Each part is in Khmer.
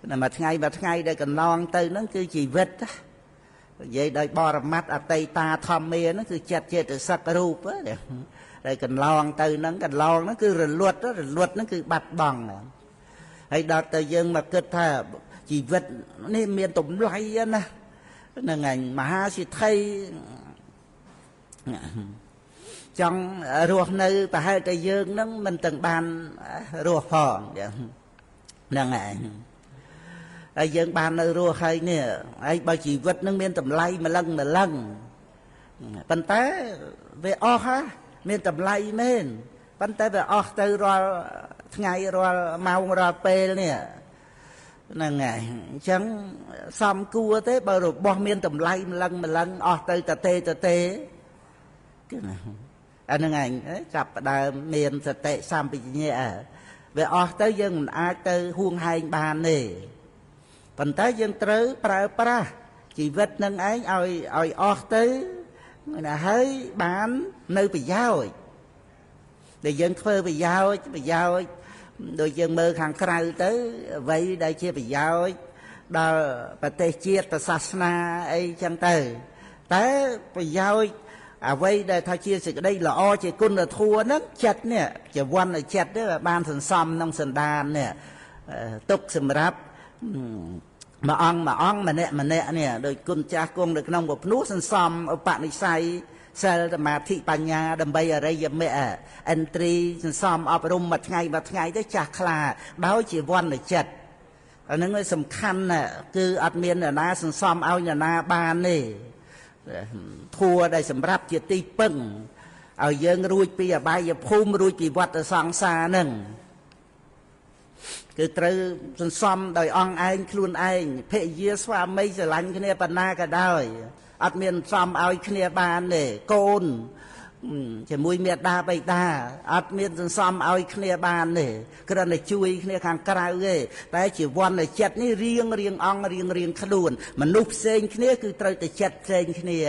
mà ngày để cần lon từ nó cứ chỉ vết vậy đời bò rầm mắt ở tây ta thom mê nó cứ chặt chẽ từ sắc rup á đây cần lon từ nó cứ rồi luật nó cứ bạch bằng hay đợt từ dân mà kết thà chỉ vết nên miền tùng lay á nè là ngành mà ha chỉ thay trong ruột nơi và hai tây dương nó mình từng bàn ruột hòn là ngành ai dân bàn nơi ruột hay nè ai bao chỉ vết nó miền tùng lay mà lăng bàn té về o ha miền tùng lay men bàn té về o từ rồi ngày rồi mau rồi pe nè là ngày chẳng xong cua thế bao rồi bỏ miên tầm lay mà lăng từ tà tê cái này anh là ngày gặp đà miền thật tệ xăm bị nhẹ về tới dân mình ai tới huông hai bàn này phần tới dân tới pra chỉ vết nâng ấy oi tới là hơi bán nơi bị giao để dân phơi bị giao đôi dân mơ hàng cày tới vậy đây chia bị giao đó bà tê chia ta sasna ấy chẳng tới bị giao vậy đây thay chia sự đây là o chỉ cun là thua nó chặt nè chỉ quan là chặt đấy là ban thần xăm nông sần đàn nè tục sầm ráp mà ong mà nè nè đôi cun cha cung được nông một nút sần xăm ở bạn đi say sao mà thịปัญญา đầm bay ở đây giờ mẹ entry xóm ở trong mặt ngày tới chặt là báo chỉ quan là chặt ở những nơi sầm khăn nè cứ admin ở na xóm ao nhà na ban này thua đây sầm ráp chỉ ti pưng ở dân ruồi pi ở bay giờ phum ruồi chỉ vật ở sang xa nâng cứ từ xóm đời ông anh luôn anh phê dưa xóa mấy giờ lạnh cái này bận na cả đời admin xóm ao cái này ban này côn chỉ mùi miệt đa bay đa admin xóm ao cái này ban này cái này chui cái này hàng cào ghê tại chỉ quan là chặt ní riêng ông riêng khluôn mà núp sen cái này cứ từ từ chặt sen cái này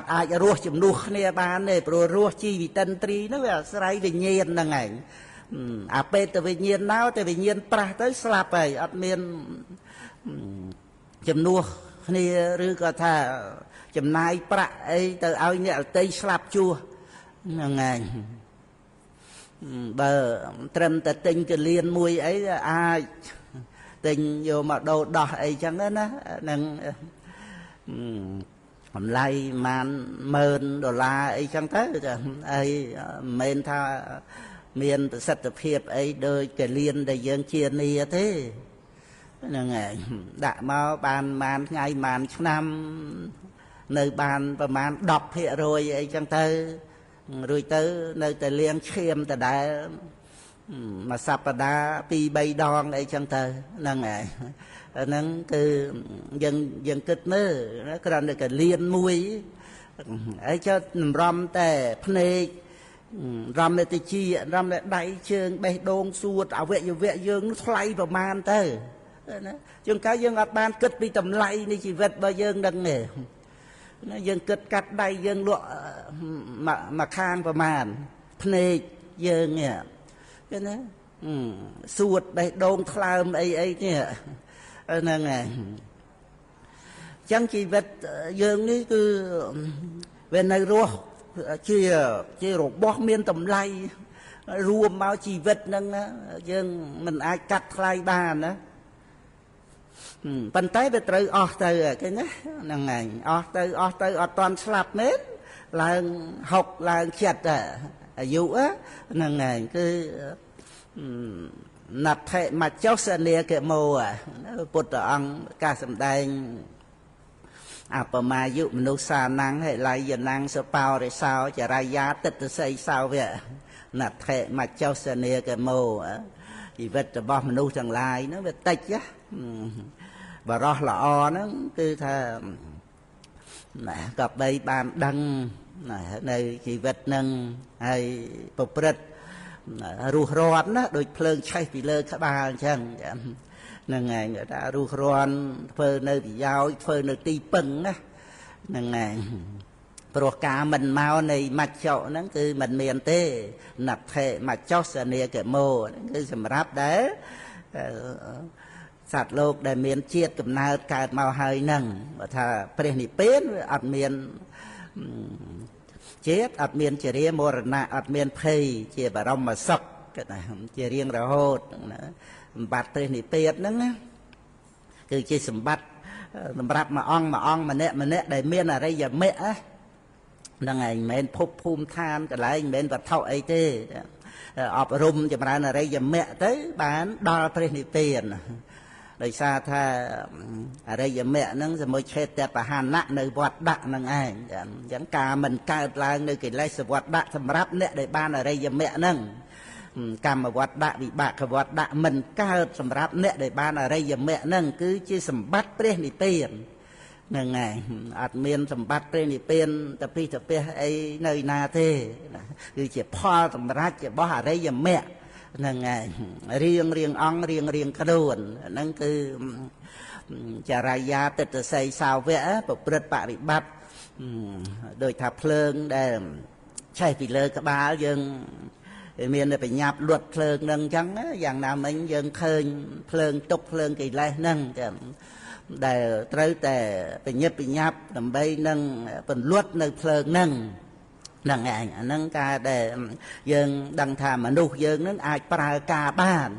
ai ruột chấm núp cái này ban này pro ruột chi vì tân tri nó về sài về nhiên là ngày pe từ về nhiên nào từ về nhiên pra tới slap vậy admin chấm núp cái này rư có thà chấm nai pra ấy từ ao nhẹ tây slap chua là ngày bờ trầm tật tình cái liên mùi ấy ai tình vô mà đồ đỏ ấy chẳng đó nâng lay man mơn đồ la ấy chẳng thế ấy men tha miền sạch tập hiệp ấy đôi cái liên để dân chia nia thế là ngày đã mau bàn man ngày man năm nơi bàn và man đọc hệ rồi ấy chẳng thế rồi tới nơi tại liên khiêm tại đã mà sắp đá pi bay đòn ấy chẳng thơ là ngày nâng cứ dân kịch nữa nó còn được cái liên mùi ấy cho râm tè phê râm lại chi râm lại đáy chương bê đôn suốt ảo vệ dương nó thay vào man tơ chúng cá dương ở ban kịch bị tầm lay đi chỉ vật bao dương đằng nghề nó dân kịch cắt đáy dân lụa mà khang vào màn phê dương nè cái đó suốt bê đôn thlam ấy nè nè nghe chẳng chỉ vật dương ní cứ về này rùa chia rồi bó miên tầm lay rùa máu chỉ vật nâng dương mình ai cắt lay bàn đó bàn tay về trời tới cái nhá nè ngày tới toàn slap mết là học là chặt dụ á nè ngày cứ nạp thệ mà cháu sẽ nia cái mô bột ông ca sầm đành bà mà dụ mình nấu xa năng hay lại giờ năng sẽ bao để sao chả ra giá tích xây sao vậy nạp thệ mà cháu sẽ nia cái mô thì vật bỏ mình nấu chẳng lại nó về tách á và đó là o nó cứ thà gặp đây bàn đăng này chỉ vật nâng hay bột bật rùa ròn đó đôi phơi chay bị lơ các bà chẳng nên ngày người ta rùa ròn phơi nơi bị dao phơi nơi ti pưng á nên ngày pro cá mình mau này mặt chậu nó cứ mình miền tê nạp thệ mặt chót sờ nia cái mồ cứ sầm ráp đấy สัตว์โลกได้เมียนเจียดกับนาเกิดมาให้นั่งว่าถ้าเปรนิเป็นอัดเมียนเจียดอัดเมียนเจริญมรณะอัดเมียนเพยเจียบารมมาสักกันนะเจริญระโหดนะบัดเปรนิเป็นนั่งนะคือเจียสมบัติสำหรับมาอ่องมาเนี่ยได้เมียนอะไรอย่าเมะนั่งไงเมนพบภูมิทานกันไรเมนวัดเท่าไอเต้อบรมจะมาอะไรอย่าเมะเต้บ้านดอลเปรนิเป็นโดยซาถ้าอะไรอย่าเมะนั่งจะไม่เช็ดแต่ประหารณะในวัดดักนั่งไงอย่างกามันกาลางในกิเลสวัดดักสำหรับเนี่ยได้บ้านอะไรอย่าเมะนั่งกรรมวัดดักวิบากวัดดักมันกาสำหรับเนี่ยได้บ้านอะไรอย่าเมะนั่งคือจีสมบัติเปรนิเป็นนั่งไงอาจเมียนสมบัติเปรนิเป็นแต่พี่จะเป็นไอ้ในนาเทคือเจ็บพ่อสำรับเจ็บบ่อะไรอย่าเมะนั่งไงเรียงอ่องเรียงกระโดนนั่นคือจารยาติดใส่สาวแวะประพฤติปฏิบัติโดยทับเพลิงได้ใช่ปีเลยกระบาลยังเมียนได้ไปยับลวดเพลิงนั่งจังอย่างนั้นมันยังเคยเพลิงตกเพลิงกี่ไรนั่งได้เต้แต่ไปยับทำใบนั่งเป็นลวดในเพลิงนั่งนั่งไงนั่งกาแต่ยังดังธามนุษย์ยังนั้นอาจปรากาบ้าน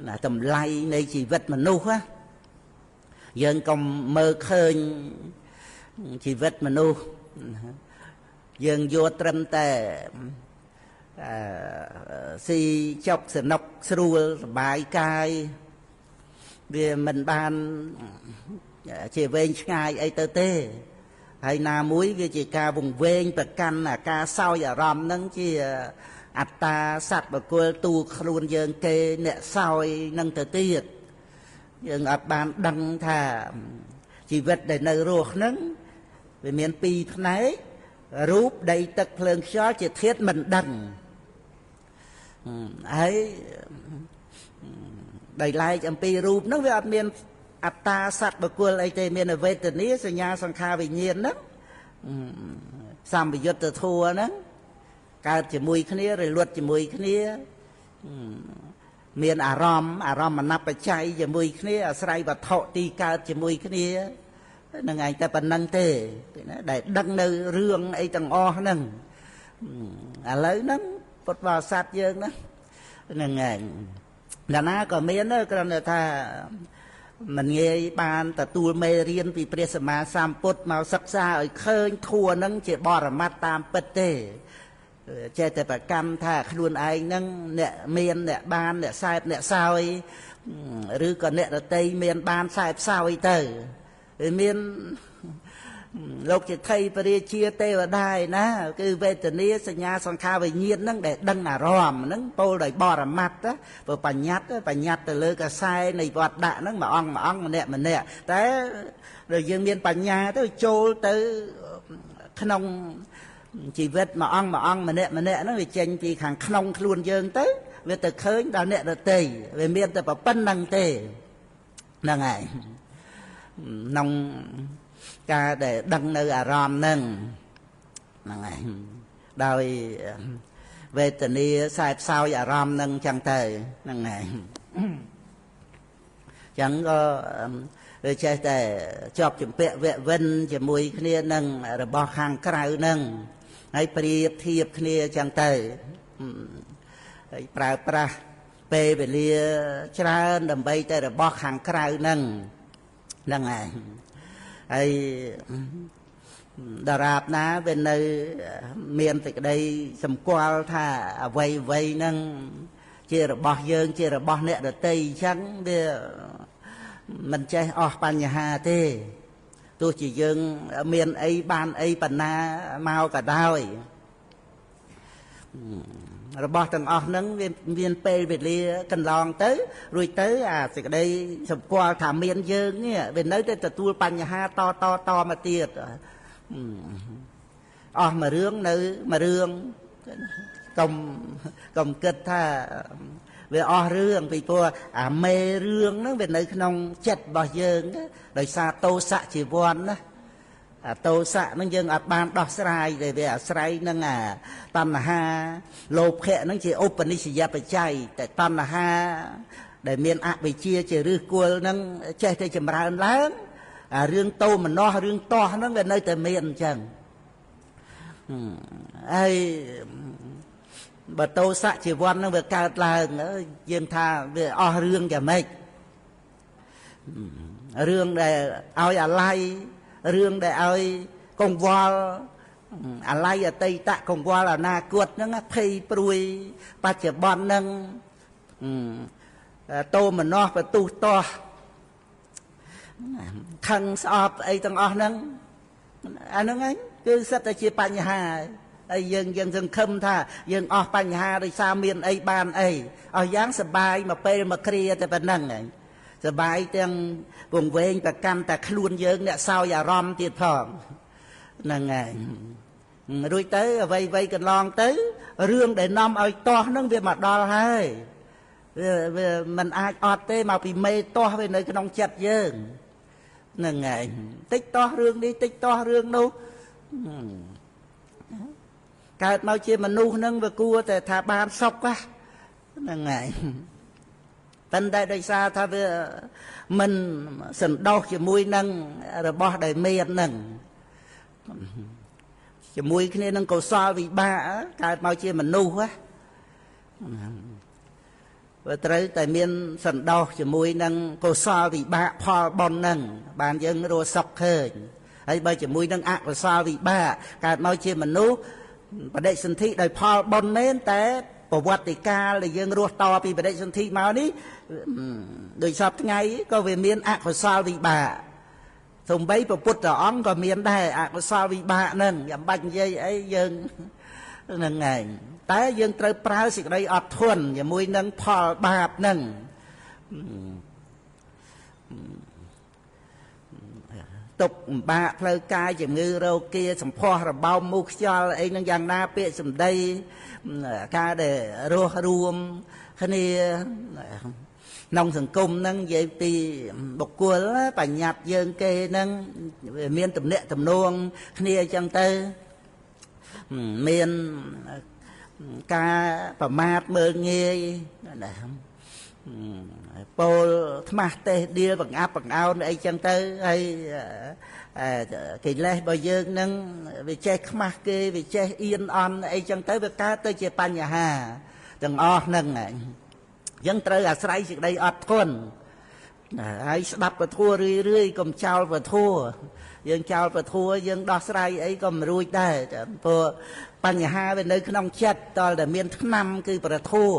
นะทำไรในชีวิตมนุษย์ยังก็เมื่อเคยชีวิตมนุษย์ยังโยตรมแต่สีจบสนุกสรุปสบายกายเดี๋ยวมันบานเชี่ยเวงง่ายไอเตเต้hay na muối cái chỉ ca vùng ven bậc căn là ca sau giờ rom nâng chỉ ắt ta sạch và cô tu luôn dân kê nè sau nâng tự tiệt dân ắt ban đăng thà chỉ vật để nơi ruột nâng về miền pi này rúp đầy tật phượng xó chỉ thiết mình đằng ấy đầy lại chấm pi rúp nó về ắt miềnอัตตาสัตว์บุคคลไอเจเมียนเวทนี้สัญญาสังขารวิญญาณนั้นสามวิญญาณทัวนั้นการจะมวยขนี้หรือลวดจะมวยขนี้เมียนอารมณ์มันนับไปใจจะมวยขนี้อาศัยบัตรเถาตีการจะมวยขนี้นั่งไงแต่ปนังเตะได้ดังในเรื่องไอตังอ้อนั่งอะไรนั้นปดว่าสัตว์เยอะนะนั่งไงแต่น้าก็เมียนเนอะก็นั่นถ้ามันเงยบานแต่ตัวเมเรียนปีเปรียสมาสามปุตมาศึกษาเคยทัวนั่งเจ็บบอระมัดตามเปเต้เจตประกรรมถ้าขลุ่นไอ้นั่งเนี่ยเมียนเนี่ยบานเนี่ยสายเนี่ยซอยหรือก่อนเนี่ยเตยเมียนบานสายซอยเตยเมียนโลกจะไทยปริเชียเตวได้นะคือเวทนี้สัญญาสังขารวิญญาณนั่งเด็ดดังอารมณ์นั่งโตได้บอระมัดนะพอปัญญัติแต่เลยก็ใส่ในวัดด่านั่งมาอ่องมันเนี่ยแต่เรายังเรียนปัญญาแต่โจแต่ขนมชีวิตมาอ่องมันเนี่ยนั่งไปเจนปีขังขนมขลุ่นเยิงแต่เวทเคยดาวเนี่ยเราเตยเวเมียนแต่ปะปั้นนั่งเตยนั่งไงนองกาđể đăng nơi à ram nâng đôi về tình yêu sai sao à ram nâng chẳng thời nâng này chẳng có về chơi để chọc chụp vẹn vẹn vân chỉ mùi kia nâng rồi bỏ hàng cái nâng hay pri thiệp kia chẳng thời pra về lia cha đầm bay tới rồi bỏ hàng cái nâng nâng nàyไอ้ดาราบนะเป็นในเมียนติดได้สมควรถ้าไว้นั่งเจรบอเยิงเจรบอเนี่ยเดตีชั้นเดียมันใจออกปัญญาเต้ตัวจีเยิงเมียนไอ้บ้านไอ้ปัญนาเมากับดาวระบอบต่างออกนั้นเวียนเปย์ไปเรียกันลองtới rồi tớiสิกได้สมควรถามเมียนเยิงเนี่ยเป็นนั้นแต่ตัวปัญญาต่อมาเตียดออกมาเรื่องนึมาเรื่องกลมเกิดถ้าเวอเรื่องไปตัวเมเรื่องนั้นเป็นในขนมเจ็ดบ่อเยิงโดยซาโตสะจีวรนะโตสะนั่งยังอัดบานดอกสลายเลยเวอสลายนั่งตันหาโลภแค่นั่งจีอุปนิสัยปัจจัยแต่ตันหา ដែលមានអវិជ្ជាជាឫសគល់ហ្នឹងចេះតែចម្រើនឡើងអារឿងតោមនោះរឿងតោះហ្នឹងវានៅតែមានអញ្ចឹងហើយបើតោសៈជីវ័នហ្នឹងវាកើតឡើងយើងថាវាអស់រឿងយ៉ាងម៉េចរឿងដែលឲ្យអាល័យរឿងដែលឲ្យកង្វល់អាល័យអតីតកង្វល់អនាគតហ្នឹងភ័យព្រួយបច្ចុប្បន្នហ្នឹងតោមនោះបទុះតោះខឹងស្អប់អីទាំងអស់ហ្នឹងអាហ្នឹងឯងគឺសិតតែជាបញ្ហាហើយយើងសង្ឃឹមថាយើងអស់បញ្ហាដោយសារមានអីបានអីអស់យ៉ាងសបាយមកពេលមកគ្រាតែប៉ុណ្្នឹងឯងសបាយទាំងពងវែងប្រកាន់តែខ្លួនយើងអ្នកសោយអារម្មណ៍ទៀតផងហ្នឹងឯងរួចទៅអ្វីកន្លងទៅរឿងដែលនាំឲ្យតោះហ្នឹងវាមកដល់ហើយវាមិនអាចអត់ទេមកពីមេតោះវានៅក្នុងចិត្តយើងហ្នឹងឯងតិចតោះរឿងនេះតិចតោះរឿងនោះកើតមកជាមនុស្សហ្នឹងវាគួរតែថាបានសុខហ្នឹងហើយប៉ុន្តែដោយសារថាវាមិនសន្តោសជាមួយនឹងរបស់ដែលមានហ្នឹងជាមួយគ្នានឹងកុសលវិបាកកើតមកជាមនុស្សវាត្រូវតែមានសន្តោសជាមួយនឹងកុសលវិបាកផលបុណ្យហ្នឹងបានយើងរស់សុខឃើញហើយបើជាមួយនឹងអកុសលវិបាកកើតមកជាមនុស្សបដិសន្ធិដោយផលបុណ្យមែនតែប្រវត្តិកាលដែលយើងរស់តពីបដិសន្ធិមកនេះដោយសពថ្ងៃក៏វាមានអកុសលវិបាកសំបីព្រះពុទ្ធអង្គក៏មានដែរអកុសលវិបាកហ្នឹងយ៉ាងបាច់និយាយអីយើងហ្នឹងឯងតែយើងត្រូវប្រើសេចក្តីអត់ធន់ជាមួយនឹងផលបាបហ្នឹងទុកលំបាកផ្លូវកាយជំងឺរោគាសម្ផស្សរបោមមូសខ្យល់អីហ្នឹងយ៉ាងណាពាក្យសម្ដីការដែលរស់រួមគ្នាក្នុងសង្គមហ្នឹងនិយាយពីបុគ្គលបញ្ញត្តិយើងគេហ្នឹងវាមានទំនាក់ទំនងគ្នាអញ្ចឹងទៅមានការប្រមាថមើលងាយពោលថ្មាស់ទេសដៀលបង្អាប់បង្អោនអីចឹងទៅហើយកិលេសរបស់យើងហ្នឹងវាចេះខ្មាស់គេវាចេះអៀនអន់អីចឹងទៅវាកើតទៅជាបញ្ហាទាំងអស់ហ្នឹងយើងត្រូវអាស្រ័យសេចក្តីអត់ធន់ហើយស្ដាប់ពធរឿយកុំចោលពធយើងចោលពធយើងដោះស្រាយអីក៏មិនរួចដែរព្រោះបញ្ហាវានៅក្នុងចិត្តតលតែមានថ្នាំគឺប្រធัว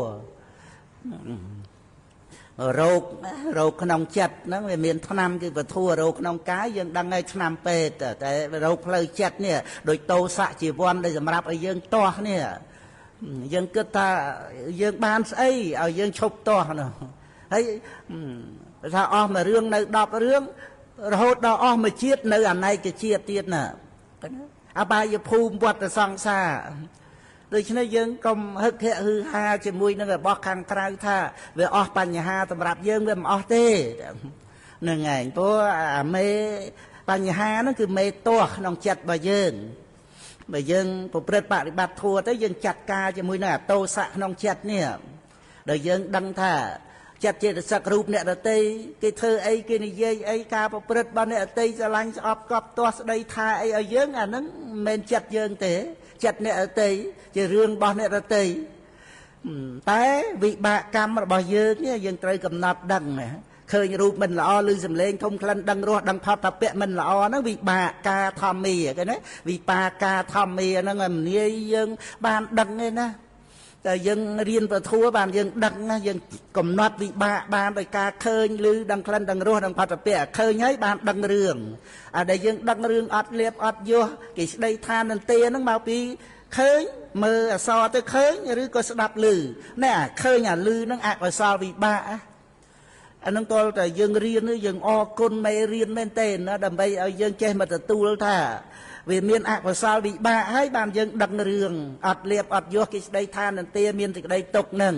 រោគក្នុងចិត្តហ្នឹងវាមានថ្នាំគឺពធัวរោគក្នុងកាយយើងដឹងហើយថ្នាំពេទ្យតែរោគផ្លូវចិត្តនេះដោយតោសៈជីវ័នដែលសម្រាប់ឲ្យយើងទាស់នេះយើងគិតថាយើងបានស្អីឲ្យយើងឈប់ទាស់នោះហើយថាអស់មួយរឿងនៅ10រឿងរហូតដល់អស់មួយជាតិនៅអនេកជាតិទៀតណាអបាយភូមិវត្តសង្សារដូច្នេះយើងកុំហឹកហឺហាជាមួយនឹងរបស់ខាងក្រៅថាវាអស់បញ្ហាសម្រាប់យើងវាមិនអស់ទេហ្នឹងឯងព្រោះអាមេបញ្ហាហ្នឹងគឺមេទាស់ក្នុងចិត្តរបស់យើងបើយើងប្រព្រឹត្តបរិបត្តិធัวទៅយើងចាត់ការជាមួយនឹងអតោសៈក្នុងចិត្តនេះដែលយើងដឹងថាចិត្តចេតសិករូបអ្នកដតីគេធ្វើអីគេនិយាយអីការប្រព្រឹត្តរបស់អ្នកដតីស្រឡាញ់ស្អប់កប់ទាស់ស្ដីថាអីឲ្យយើងអាហ្នឹងមិនមែនចិត្តយើងទេចិត្តអ្នកដតីជារឿងរបស់អ្នកដតីតែវិបាកកម្មរបស់យើងនេះយើងត្រូវកំណត់ដឹងណាឃើញរូបមិនល្អឬសំឡេងធំក្លិនដឹងរសដឹងផុតថាពាក់មិនល្អហ្នឹងវិបាកការធម្មាគេណាវិបាកការធម្មាហ្នឹងមិនងាយយើងបានដឹងទេណាតែយើងរៀនពធัวបានយើងដឹងណាយើងកំណត់វិបាកបានដោយការឃើញឬដឹងក្លិនដឹងរសដឹងផុតពាក់ឃើញហើយបានដឹងរឿងអាដែលយើងដឹងរឿងអត់លៀបអត់យោគេស្ដីថានន្ទាហ្នឹងមកពីឃើញមើលអសរទៅឃើញឬក៏ស្ដាប់ឮណែឃើញអាឮហ្នឹងអកុសលវិបាកអានឹងតើតែយើងរៀនយើងអរគុណមេរៀនមែនទេណាដើម្បីឲ្យយើងចេះមកទទួលថាវាមានអកុសលវិបាកហើយបានយើងដឹងរឿងអត់លៀបអត់យោគេស្ដីថានន្ទាមានសេចក្តីទុកនឹង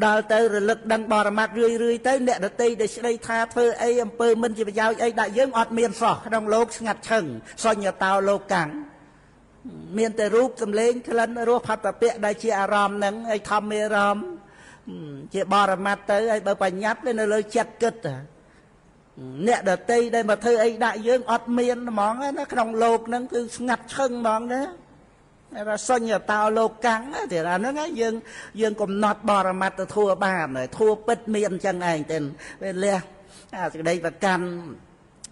ដល់ទៅរលឹកដឹងបរមត្ថរឿយទៅអ្នកដតីដែលស្ដីថាធ្វើអីអំពើមិនជាប្រយោជន៍អីដាក់យើងអត់មានសោះក្នុងលោកស្ងាត់ឈឹងសញ្ញតោលោកកាំងមានតែរូបសម្លេងក្លិនរសផុតពាក្យដែលជាអារម្មណ៍ហ្នឹងហើយធម្មអារម្មណ៍ ជាបរមត្តទៅហើយបើបញ្ញត្តិវានៅលើចិត្តគិតអ្នកដតីដែលមកធ្វើអីដាក់យើងអត់មានហ្មងណាក្នុងលោកហ្នឹងគឺស្ងាត់ឈឹងហ្មងណាថាសញ្ញតោលោកកាំងទេអាហ្នឹងយើងកំណត់បរមត្តធัวបានធัวពិតមានអញ្ចឹងឯងទៅវាលះសេចក្តីប្រកាន់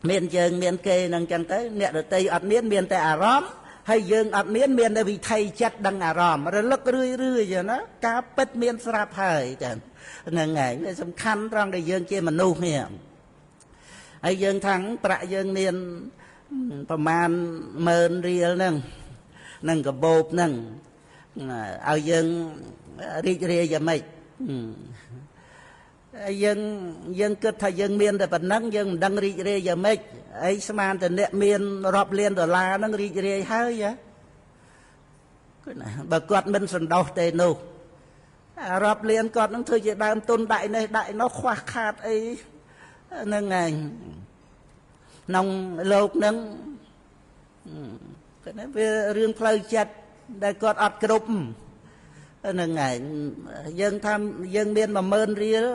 មានយើងមានគេនឹងអញ្ចឹងទៅអ្នកដតីអត់មានតែអារម្មណ៍ហើយយើងអត់មានតែវិថីចិត្តដឹងអារម្មណ៍រលឹករឿយណាការពិតមានស្រាប់ហើយចឹងហ្នឹងឯងសំខាន់ត្រង់ដែលយើងជាមនុស្សនេះហើយយើងថាំងប្រាក់យើងមានប្រមាណ1000000រៀលហ្នឹងនឹងកបោបហ្នឹងឲ្យយើងរីករាយយ៉ាងម៉េចយើងគិតថាយើងមានតែប៉ុណ្ណឹងយើងមិនដឹងរីករាយយ៉ាងម៉េចអីស្មានតែអ្នកមានរាប់លានដុល្លារហ្នឹងរីករាយហើយបើគាត់មិនសន្តោសទេនោះរាប់លានគាត់នឹងធ្វើជាដើមទុនដាក់នេះដាក់នោះខ្វះខាតអីហ្នឹងឯងក្នុងលោកហ្នឹងគាត់វារឿងផ្លូវចិត្តដែលគាត់អត់គ្រប់ហ្នឹងឯងយើងថាយើងមាន10000រៀល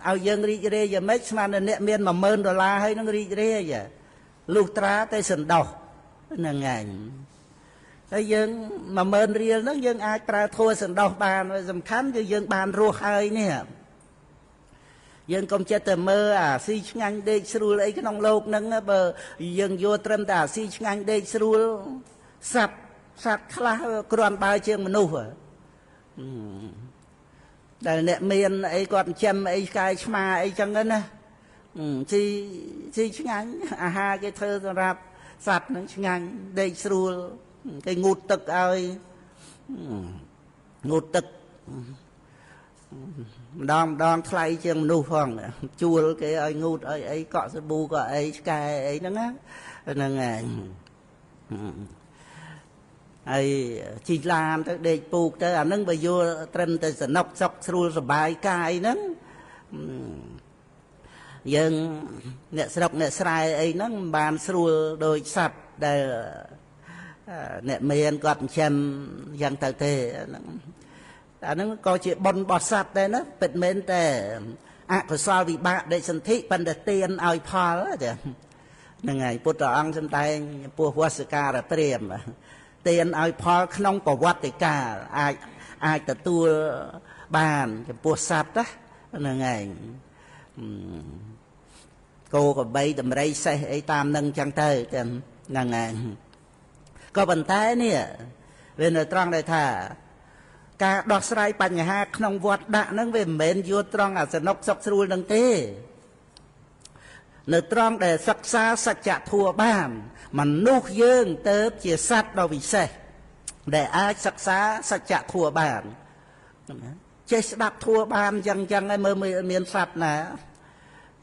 ឲ្យយើងរីករាយយ៉ាងម៉េចស្មានតែអ្នកមាន$10000ហើយនឹងរីករាយលុះត្រាតែសន្តោសហ្នឹងឯងហើយយើង10000រៀលហ្នឹងយើងអាចប្រើធัวសន្តោសបានសំខាន់គឺយើងបានរស់ហើយនេះយើងកុំចិត្តតែមើលអាស៊ីឆ្ងាញ់ដេកស្រួលអីក្នុងលោកហ្នឹងបើយើងយកត្រឹមតែអាស៊ីឆ្ងាញ់ដេកស្រួលសត្វខ្លះគ្រាន់បើជាងមនុស្សដែលអ្នកមានអីគាត់ចិញ្ចឹមអីកាយឆ្មាអីចឹងណាស៊ីឆ្ងាញ់អាហារគេធ្វើសម្រាប់សត្វហ្នឹងឆ្ងាញ់ដេកស្រួលគេងូតទឹកឲ្យងូតទឹកម្ដងថ្លៃជាងមនុស្សផងជួលគេឲ្យងូតឲ្យអីកក់សាប៊ូក៏អីឆ្កែអីហ្នឹងណាហ្នឹងឯងហើយជីកឡានទៅដេកពូកទៅអាហ្នឹងបើយល់ត្រឹមតែសនុកសុខស្រួលសบายកាយហ្នឹងយើងអ្នកស្រុកអ្នកស្រែអីហ្នឹងមិនបានស្រួលដោយសត្វដែលអ្នកមានគាត់ចិញ្ចឹមយ៉ាងទៅទេហ្នឹងអាហ្នឹងក៏ជាបុណ្យរបស់សត្វដែរណាពិតមែនតែអកុសលវិបាកដេកសន្ធិប៉ុន្តែទានឲ្យផលទេហ្នឹងហើយពុទ្ធអង្គសម្ដែងពោះវស្សការព្រាមទានឲ្យផលក្នុងប្រវត្តិកាលអាចទទួលបានចំពោះសត្វហ្នឹងឯងគោក្របីដំរីសេះអីតាមនឹងចឹងទៅហ្នឹងឯងក៏ប៉ុន្តែនេះវានៅត្រង់ដែលថាការដោះស្រាយបញ្ហាក្នុងវត្តដាក់ហ្នឹងវាមិនមែនយកត្រង់អាសនុកសុខស្រួលនឹងទេនៅត្រង់ដែលសិក្សាសច្ចធម៌បានមនុស្សយើងទៅជាសត្វដ៏វិសេសដែលអាចសិក្សាសច្ចធម៌បានចេះស្ដាប់ធម៌បានចឹងហើយមើលមានសត្វណា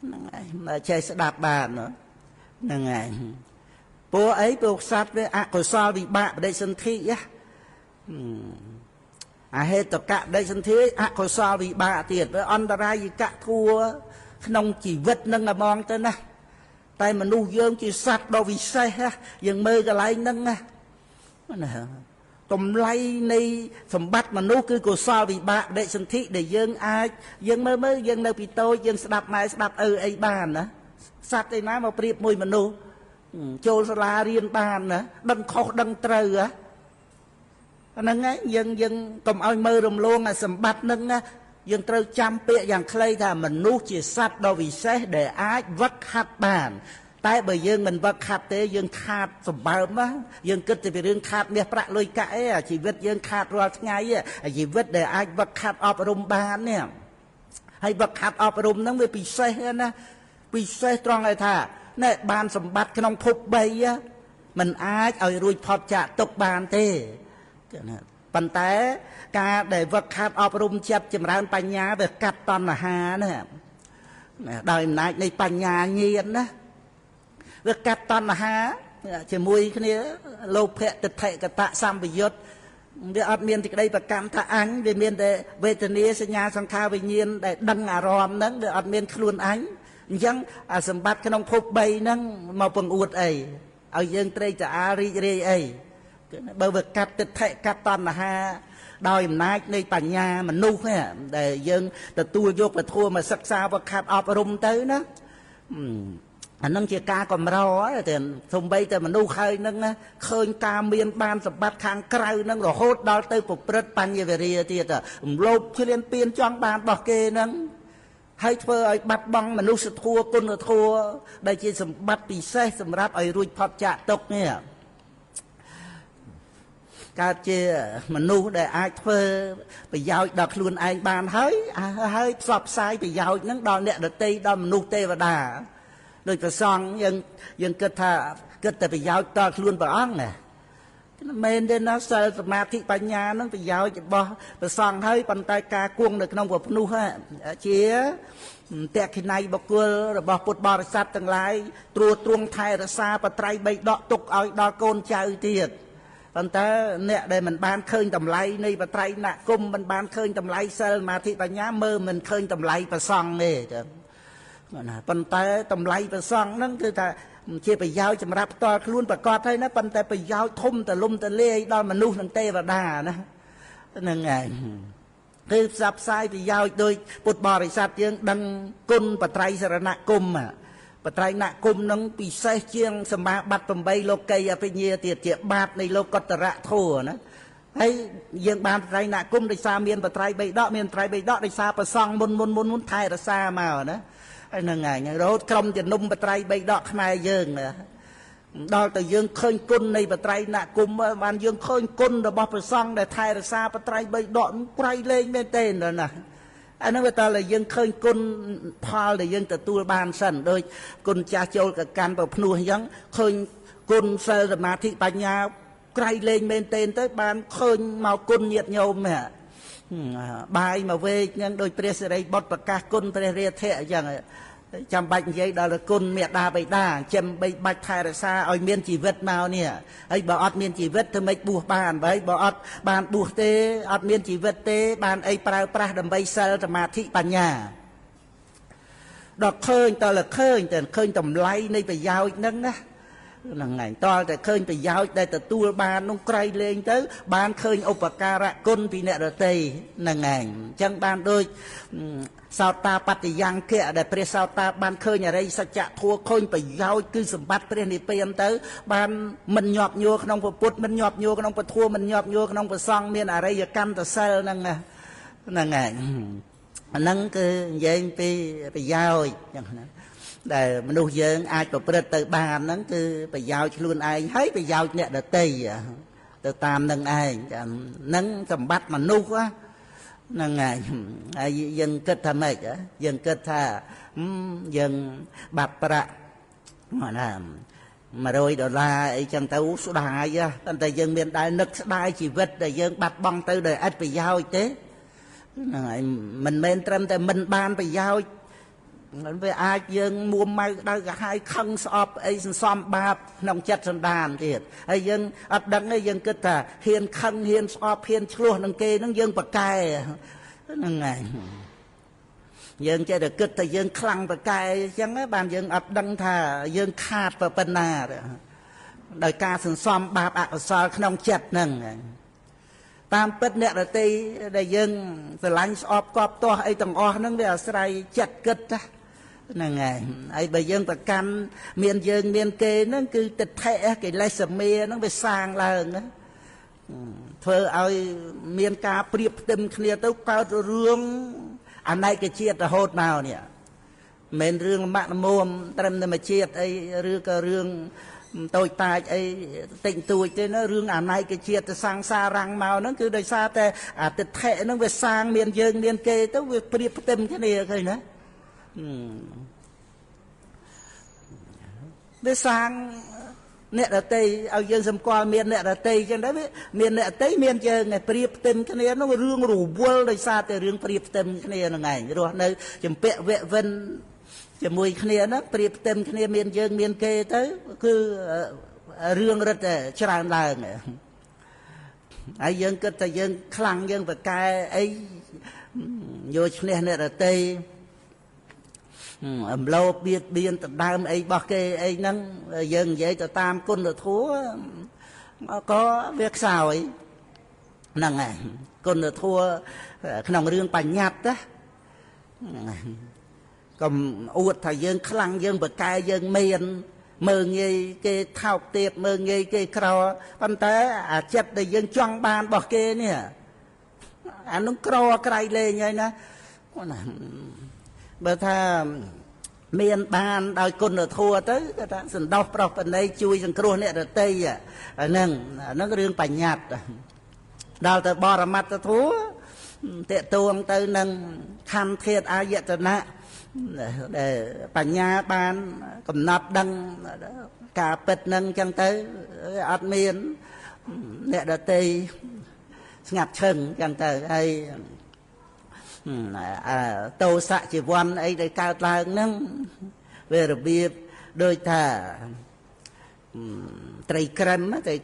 ហ្នឹងឯងចេះស្ដាប់បានហ្នឹងឯងពួកអីពួកសត្វវាអកុសលវិបាកបដិសន្ធិអហេតុកៈបដិសន្ធិអកុសលវិបាកទៀតវាអន្តរាយិកៈធัวក្នុងជីវិតនឹងហ្មងទៅណាតែមនុស្សយើងជាសត្វដ៏វិសេសយើងមើលកន្លែងហ្នឹងណាតម្លៃនៃសម្បត្តិមនុស្សគឺកុសលវិបាកបដិសន្ធិដែលយើងមើលយើងនៅពីតូចយើងស្ដាប់ម៉ែស្ដាប់ឪអីបានណាសត្វឯណាមកប្រៀបមួយមនុស្សចូលសាលារៀនបានណាដឹងខុសដឹងត្រូវហ្នឹងហើយយើងកុំឲ្យមើលរំលងសម្បត្តិហ្នឹងណាយើងត្រូវចាំពាក្យយ៉ាងខ្លីថាមនុស្សជាសត្វដ៏វិសេសដែលអាចវឹកហាត់បានតែបើយើងមិនវឹកហាត់ទេយើងខាតសម្បើមយើងគិតទៅពីរឿងខាតមាសប្រាក់លុយកាក់ជីវិតយើងខាតរាល់ថ្ងៃជីវិតដែលអាចវឹកហាត់អប់រំបាននេះហើយវឹកហាត់អប់រំហ្នឹងវាពិសេសណាពិសេសត្រង់ឲ្យថាណែបានសម្បត្តិក្នុងភព3มันអាចឲ្យរួចផុតចាកទុកបានទេប៉ុន្តែការដែលវឹកហាត់អប់រំចិត្តចម្រើនបញ្ញាវាកាត់តណ្ហាណាដោយអំណាចនៃបញ្ញាញាណណាវាកាត់តណ្ហាជាមួយគ្នាលោភៈទិដ្ឋិកតៈសម្បយុត្តវាអត់មានទីក្តីប្រកម្មថាអញវាមានតែវេទនាសញ្ញាសង្ខារវិញ្ញាណដែលដឹងអារម្មណ៍ហ្នឹងវាអត់មានខ្លួនអញអញ្ចឹងអាសម្បត្តិក្នុងភព3ហ្នឹងមកពង្អួតអីឲ្យយើងត្រេកត្រអាលរីករាយអីបើវាកាត់ទិដ្ឋិកាត់តណ្ហា ដោយអំណាចនៃបញ្ញាមនុស្សនេះដែលយើងទទួលយកពធមកសិក្សាវឹកហាត់អប់រំទៅណាអានឹងជាការកម្រតែសំបីតែមនុស្សហើយនឹងឃើញការមានបានសម្បត្តិខាងក្រៅនឹងរហូតដល់ទៅប្រព្រឹត្តបញ្ញវេរាទៀតរំលោភឈ្លានពានចង់បានរបស់គេនឹងហើយធ្វើឲ្យបាត់បង់មនុស្សធម៌គុណធម៌ដែលជាសម្បត្តិពិសេសសម្រាប់ឲ្យរួចផុតចាកទុក្ខនេះកើតជាមនុស្សដែលអាចធ្វើប្រយោជន៍ដល់ខ្លួនឯងបានហើយផ្សព្វផ្សាយប្រយោជន៍នឹងដល់អ្នកដទៃដល់មនុស្សទេវតាដោយប្រសងយើងគិតថាគិតតែប្រយោជន៍ដល់ខ្លួនព្រះអង្គណាមែនទេណាសិលសមាធិបញ្ញានឹងប្រយោជន៍របស់ប្រសងហើយប៉ុន្តែការគង់នៅក្នុងព្រះភ្នោះជាតេខិណៃបុគ្គលរបស់ពុទ្ធបរិស័ទទាំងឡាយត្រួតត្រងថែរក្សាបត្រៃបីដកទុកឲ្យដល់កូនចៅទៀតប៉ុន្តែអ្នកដែលមិនបានឃើញតម្លៃនៃបត្រៃណគុំមិនបានឃើញតម្លៃសិលសមាធិបញ្ញាមើលមិនឃើញតម្លៃប្រសងទេចា៎ណាប៉ុន្តែតម្លៃប្រសងហ្នឹងគឺថាជាប្រយោជន៍សម្រាប់ផ្ទាល់ខ្លួនប្រកបហើយណាប៉ុន្តែប្រយោជន៍ធំទលំទលាយដល់មនុស្សនិងទេវតាណាហ្នឹងហើយគឺផ្សព្វផ្សាយប្រយោជន៍ដោយពុទ្ធបរិស័ទយើងដឹងគុណបត្រៃសរណគមបត្រៃណគមនឹងពិសេសជាងសមាបត្តិ8លោកីអភិញ្ញាទៀតជាបាតនៃលោកកតរៈធម៌ណាហើយយើងបានបត្រៃណគមដោយសារមានបត្រៃ3ដកមានបត្រៃ3ដកដោយសារប្រសងមុនថែរក្សាមកណាហើយហ្នឹងហើយរហូតក្រុមជំនុំបត្រៃ3ដកខ្មែរយើងដល់តែយើងឃើញគុណនៃបត្រៃណគុំបានយើងឃើញគុណរបស់ព្រះសង្ឃដែលថែរក្សាបត្រៃ3ដកប្រៃលេងមែនទេណាអាហ្នឹងវាតើយើងឃើញគុណផលដែលយើងទទួលបានសិនដូចគុណចាស់ចូលកកាន់ប្រភ្នោះអញ្ចឹងឃើញគុណសិលសមាធិបញ្ញាក្រៃលេងមែនទេទៅបានឃើញមកគុណញាតិញោមបាយមកវេកហ្នឹងដោយព្រះសិរីបុត្រប្រកាសគុណព្រះរាធៈអញ្ចឹងចាំបាច់និយាយដល់គុណមេដាបៃតាចិញ្ចឹមបីបាច់ថែរក្សាឲ្យមានជីវិតមកនេះហើយបើអត់មានជីវិតធ្វើម៉េចបួសបានបើអត់បានបួសទេអត់មានជីវិតទេបានអីប្រើប្រាស់ដើម្បីសិលសមាធិបញ្ញាដល់ឃើញតើឃើញតម្លៃនៃប្រយោជន៍ហ្នឹងណាហ្នឹងហើយតើតែឃើញប្រយោជន៍ដែលទទួលបាននោះក្រៃលែងទៅបានឃើញឧបការៈគុណពីអ្នកដទៃហ្នឹងហើយអញ្ចឹងបានដូចសោតាបត្តិយ៉ាងគៈដែលព្រះសោតាបានឃើញអរិយសច្ចធម៌ឃើញប្រយោជន៍គឺសម្បត្តិព្រះនិព្វានទៅបានមិនញាប់ញួរក្នុងពុទ្ធមិនញាប់ញួរក្នុងពធមិនញាប់ញួរក្នុងព្រះសង្ឃមានអរិយកម្មតសិលហ្នឹងហ្នឹងហើយអាហ្នឹងគឺនិយាយពីប្រយោជន៍ចឹងណាដែលមនុស្សយើងអាចប្រព្រឹត្តទៅបានហ្នឹងគឺប្រយោជន៍ខ្លួនឯងហើយប្រយោជន៍អ្នកដទៃទៅតាមនឹងឯងហ្នឹងសម្បត្តិមនុស្សហ្នឹងហើយយើងគិតថាម៉េចយើងគិតថាយើងបាត់ប្រាក់ណា$100អីចឹងទៅស្ដាយប៉ុន្តែយើងមានដែរនឹកស្ដាយជីវិតដែលយើងបាត់បង់ទៅដោយឥតប្រយោជន៍ទេហ្នឹងហើយមិនមែនត្រឹមតែមិនបានប្រយោជន៍វាអាចយើងមួម៉ៅដៅកាហាយខឹងស្អប់អីសន្សំបាបក្នុងចិត្តសន្តានទៀតហើយយើងអត់ដឹងទេយើងគិតថាហ៊ានខឹងហ៊ានស្អប់ហ៊ានឆ្លោះនឹងគេហ្នឹងយើងប្រកែហ្នឹងហើយយើងចេះតែគិតថាយើងខ្លាំងប្រកែអញ្ចឹងបានយើងអត់ដឹងថាយើងខាតប៉ុណ្ណាដោយការសន្សំបាបអកុសលក្នុងចិត្តហ្នឹងតាមពិតអ្នកដទៃដែលយើងស្រឡាញ់ស្អប់កប់ទាស់អីទាំងអស់ហ្នឹងវាអាស្រ័យចិត្តគិតហ្នឹងហើយបើយើងប្រកាន់មានយើងមានគេហ្នឹងគឺទិដ្ឋិកិលេសមេហ្នឹងវាសាងឡើងណាធ្វើឲ្យមានការប្រៀបផ្ទឹមគ្នាទៅកើតរឿងអនេកជាតិរហូតមកនេះមិនរឿងម៉ាក់មុំត្រឹមតែមួយជាតិអីឬក៏រឿងតូចតាចអីតិចតួចទេណារឿងអនេកជាតិទៅសង្សាររាំងមកហ្នឹងគឺដោយសារតែអតិថិហ្នឹងវាសាងមានយើងមានគេទៅវាប្រៀបផ្ទឹមគ្នាឃើញណាវាសាងអ្នកដតីឲ្យយើងសម្គាល់មានអ្នកដតីអញ្ចឹងដែរមានអ្នកដតីមានយើងឯប្រៀបផ្ទឹមគ្នានោះរឿងរវល់ដោយសារតែរឿងប្រៀបផ្ទឹមគ្នាហ្នឹងឯងរស់នៅចម្ពាក់វៈវិនជាមួយគ្នាហ្នឹងប្រៀបផ្ទឹមគ្នាមានយើងមានគេទៅគឺរឿងរឹតតែច្រើនឡើងហើយយើងគិតថាយើងខ្លាំងយើងប្រកែអីយកឈ្នះអ្នកដតីអំឡោបៀតបៀនដណ្ដើមអីរបស់គេអីហ្នឹងយើងនិយាយទៅតាមគុណធម៌ក៏វាខ្សោយ năng này con được thua nòng riêng bà nhạt đó còn uất thầy dương khăn dương bậc cai dương miền mơ nghi cái thao tiệp mơ nghi cái cò văn tế chất để dương choang bàn bỏ kê nè nó cò cái lên như nè bởi tha miền bàn đòi con được thua tới sừng đọc đọc bên đây chui sừng cua nè được tây nâng nó cái riêng bà nhạt đào tới bò ra mặt tới thua tiệt tuông tới nâng khăn thiệt ai vậy tới nè để bà nhà ban cầm nắp đăng cả bịch nâng chân tới ạt miên nè đợt tây ngặt chân chân tới hay tàu xạ chỉ quan ấy để cao ta nâng về rồi biết đôi thà tây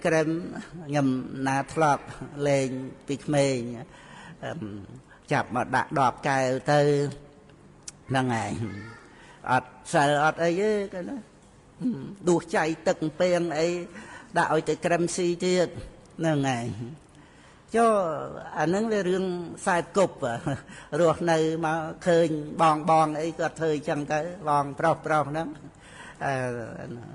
krem nhầm nà thọp lên bị mê chạp mà đặt đọp cài tới năng ngày sợ ấy cái đó đu chạy từng pen ấy đạo tới krem si tiết năng ngày cho nó về riêng sai cục ruột này mà khơi bòn ấy có thời chẳng cái bòn prop đó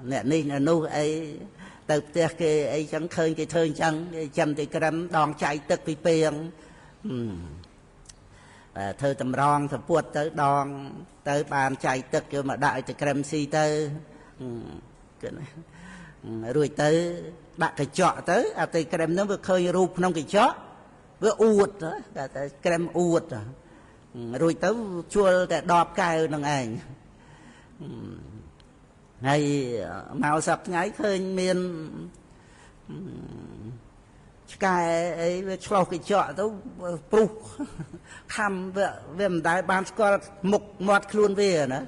nè ninh nu ấy từ tiệc cái ấy chẳng khơi cái thời chẳng chăm thì krem đòn chạy tức bị pen thơ tầm rong thầm buốt tới đòn tới bàn chạy tức cho mà đại tới krem si tới rồi tới bạn cái chọ tới tới krem nó vừa khơi rụp trong cái chọ vừa uột đó krem uột rồi tới chua để đọp cài năng ảnh ngày màu sập ngái khơi miền cái ấy cho cái chọ tới prup khăm về đại ban có mục mọt luôn về nữa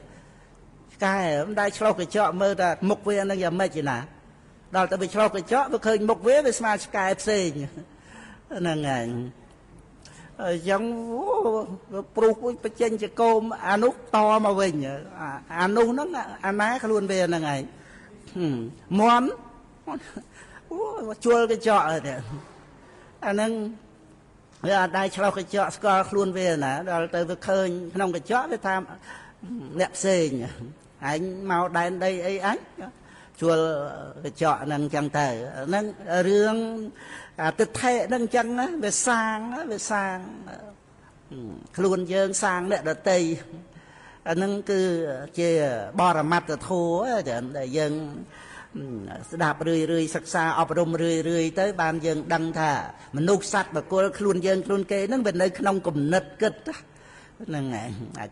cái đại cho cái chọ mơ ra mục về nó giờ mấy chuyện nào đó tới bị cho cái chọ vừa khơi mục về về smart sky xì là ngày giống prup với trên chỉ côm anúc to mà về anúc nó má luôn về là ngày món chua cái chọ rồi nâng đại cho cái chọ score luôn về nè rồi tới với khơi nông cái chọ với tham nẹp xề anh mau đại đây ấy anh chua cái chọ nâng chân tờ nâng riêng tự thể nâng chân á về sang luôn dương sang nè đợt tây nâng cứ chia bò ra mặt thua để dân đạp rưỡi sắc xa ọp rung rưỡi tới ban dân đăng thà mà nục sạch mà cô luôn dân luôn kê nó bên đây không cùng nứt kịch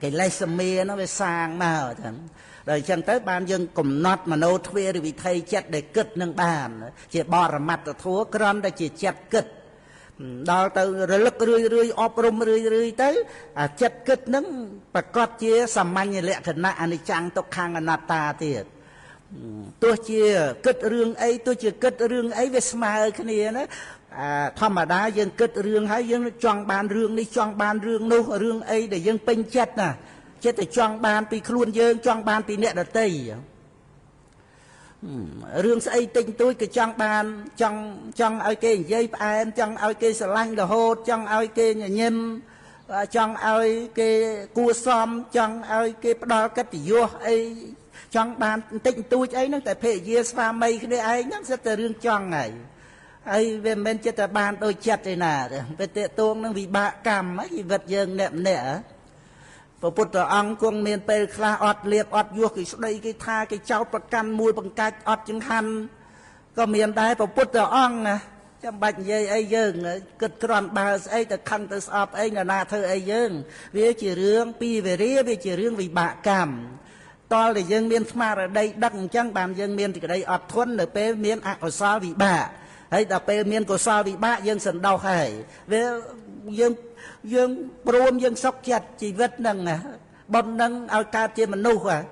cái lê sâm mê nó phải sang mà rồi chân tới ban dân cùng nót mà nô thuê vì thầy chất để kịch nâng bàn chỉ bò ra mặt thua con đây chỉ chất kịch đó từ rồi lức rưỡi ọp rung rưỡi tới chất kịch nâng và cót chia sầm manh như lẹ khẩn nạ này chẳng tộc khang nát ta thiệt tôi chia kết rương ấy tôi chia kết rương ấy về smile cái này đó thầm mà đá dân kết rương hay dân chọn bàn rương đi chọn bàn rương nô rương ấy để dân pin chết nè chết để chọn bàn bị luôn dân chọn bàn bị nẹt ở tây rương ấy tinh tôi cái chọn bàn chọn ai kê dây em chọn ai kê sờ lanh đồ hô chọn ai kê nhà nhâm chọn ai kê cua xóm chọn ai kê đo cách vô ấy chọn bàn tịnh tôi ấy nó tại phê dê sva mây cái ấy nó sẽ từ riêng chọn này ấy về bên chết bàn đôi chặt này nè về tệ tuông nó bị bạ cằm ấy vật dường nệm nẻ và bút ở ông con miền tây khla ọt liệp ọt vuông cái đây cái tha cái cháuประกันmùi bằng cách ọt chứng hành có miền đây và bút ở ông nè trong bạch dây ấy dường cực tròn bà ấy từ khăn từ sọp ấy là na thơ ấy dường vì chỉ riêng pi về ria vì chỉ riêng vì bạ cằm to để dân miền mà ở đây đăng chẳng bàn dân miền thì cái đây ọt thuần ở pe miền của sao vì bạ hay là pe miền của sao vì bạ dân sần đau hay về dân prom dân sóc chặt chỉ vết nâng nè bon nâng ao ca chia mình nô à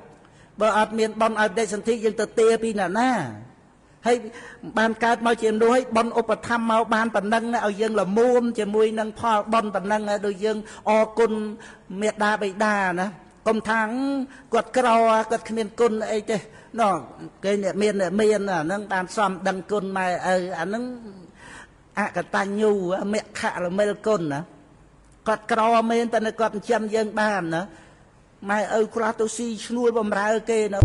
bờ ọt miền bon ở đây sân thị dân từ tia pi nè na hay bàn ca mau chuyện đôi bon ốp tham mau bàn bản nâng ao dân là muôn chỉ mùi nâng pho bon bản nâng đôi dân o côn miệt đa bị đa nè công thắng quật cò quật miền côn ấy chứ nó cái miền là nâng bàn xóm đằng côn mà anh nâng កតញ្ញូមគ្គលមិលគុណណាគាត់ក្រមែនតែគាត់ចិញ្ចឹមយើងបានណាម៉ែឪខ្លះទៅស៊ីឈ្នួលបំរើគេណា